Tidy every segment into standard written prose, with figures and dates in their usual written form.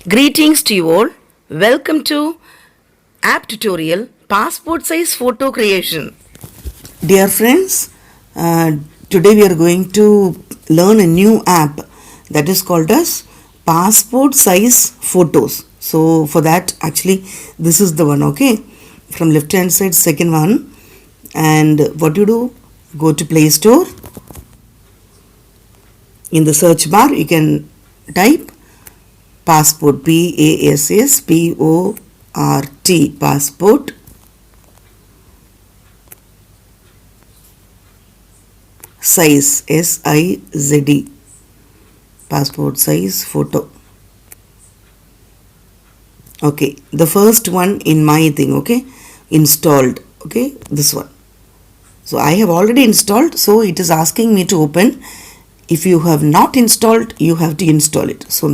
Greetings to you all. Welcome to app tutorial passport size photo creation. Dear friends, today we are going to learn a new app that is called as passport size photos. So for that, actually this is the one, okay, from left hand side, second one. And what you do, go to Play Store. In the search bar you can type passport, PASSPORT, passport size, SIZE, passport size photo. Okay, the first one in my thing, okay, installed, okay, this one. So I have already installed, so it is asking me to open. If you have not installed, you have to install it. So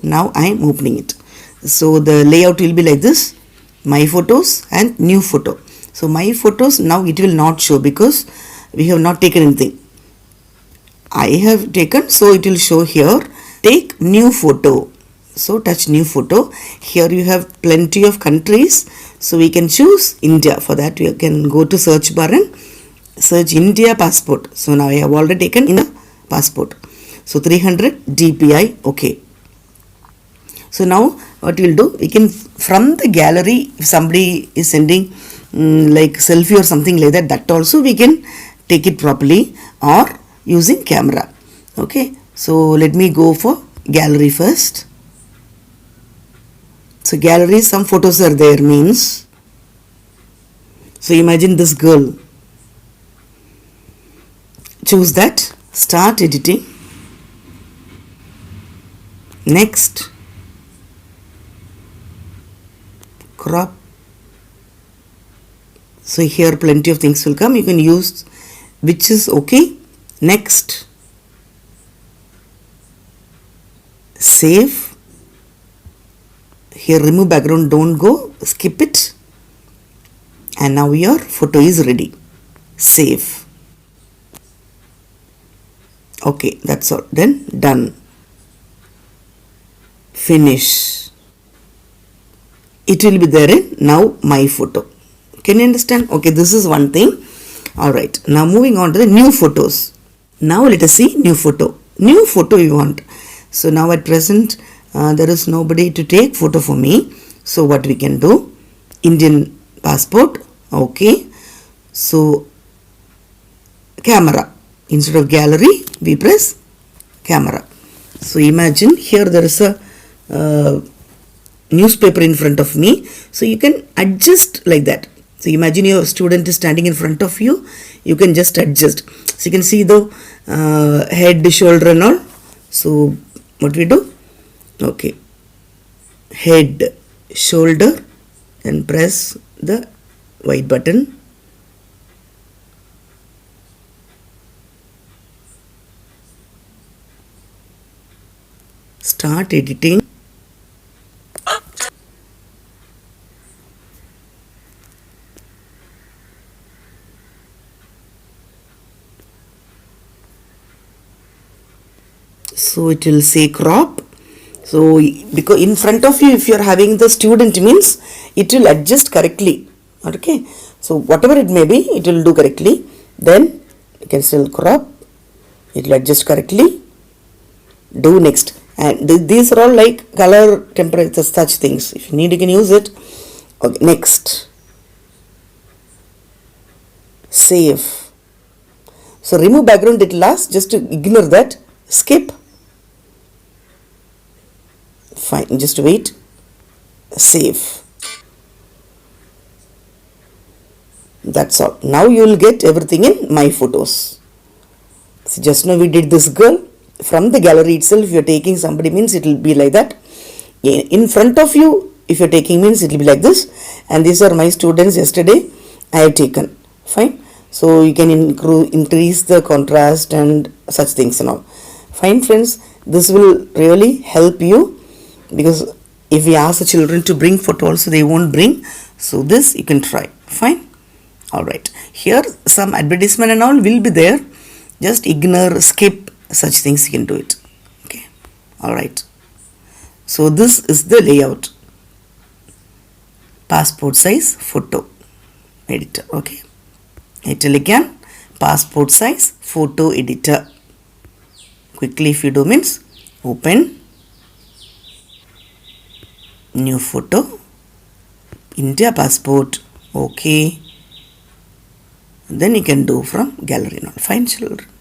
now I am opening it. So the layout will be like this: my photos and new photo. So my photos, now it will not show because we have not taken anything. I have taken, so it will show here. Take new photo. So touch new photo. Here you have plenty of countries. So we can choose India. For that we can go to search bar and search India passport. So now I have already taken in a passport. So 300 DPI, okay. So now what we'll do, we can from the gallery, if somebody is sending like selfie or something like that, that also we can take it properly, or using camera. Okay, so let me go for gallery first. So gallery, some photos are there means. So imagine this girl. Choose that, start editing. Next, crop. So here plenty of things will come. You can use which is okay. Next, save. Here remove background, don't go, skip it. And now your photo is ready. Save. Okay, that's all. Then done. Finish. It will be there in now my photo. Can you understand? Okay, this is one thing. Alright, now moving on to the new photos. Now let us see new photo. New photo you want. So now at present there is nobody to take photo for me. So what we can do? Indian passport. Okay. So camera. Instead of gallery, we press camera. So imagine here there is a newspaper in front of me. So you can adjust like that. So imagine your student is standing in front of you. You can just adjust. So you can see the head, shoulder and all. So what we do? Okay. Head, shoulder, and press the white button. Start editing. So it will say crop. So because in front of you, if you are having the student means, it will adjust correctly. Okay. So whatever it may be, it will do correctly. Then you can still crop. It will adjust correctly. Do next. And these are all like color, temperature, such things. If you need, you can use it. Okay. Next. Save. So remove background at last, just to ignore that. Skip. Fine, just wait. Save. That's all. Now you will get everything in my photos. So just now we did this girl. From the gallery itself, if you are taking somebody means it will be like that. In front of you, if you are taking means it will be like this. And these are my students yesterday I have taken. Fine. So you can increase the contrast and such things now. Fine friends, this will really help you, because if we ask the children to bring photo also, they won't bring. So this you can try. Fine. Alright. Here some advertisement and all will be there. Just ignore, skip such things, you can do it. Okay. Alright. So this is the layout. Passport size photo editor. Okay. Italic and passport size photo editor. Quickly if you do means open new photo, India passport. Okay. Then you can do from gallery now. Fine children.